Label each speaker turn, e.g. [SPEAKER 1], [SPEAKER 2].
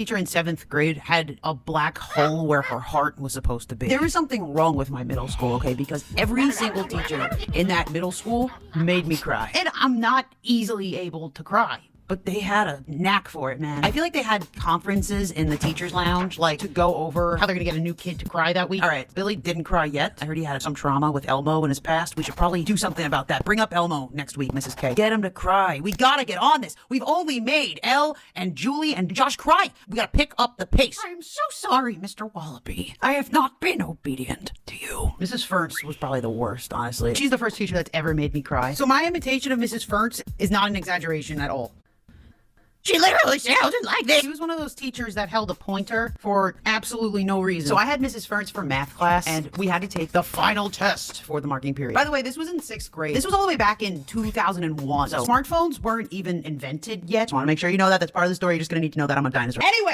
[SPEAKER 1] teacher in 7th grade had a black hole where her heart was supposed to be. There was something wrong with my middle school, okay? Because every single teacher in that middle school made me cry. And I'm not easily able to cry, but they had a knack for it, man. I feel like they had conferences in the teacher's lounge, like to go over how they're gonna get a new kid to cry that week. All right, Billy didn't cry yet. I heard he had some trauma with Elmo in his past. We should probably do something about that. Bring up Elmo next week, Mrs. K. Get him to cry. We gotta get on this. We've only made Elle and Julie and Josh cry. We gotta pick up the pace. I am so sorry, Mr. Wallaby. I have not been obedient to you. Mrs. Ferntz was probably the worst, honestly. She's the first teacher that's ever made me cry. So my imitation of Mrs. Ferntz is not an exaggeration at all. She literally sounded like this. She was one of those teachers that held a pointer for absolutely no reason. So I had Mrs. Ferntz for math class, and we had to take the final test for the marking period. By the way, this was in 6th grade. This was all the way back in 2001. So smartphones weren't even invented yet. Just want to make sure you know that. That's part of the story. You're just going to need to know that I'm a dinosaur. Anyway.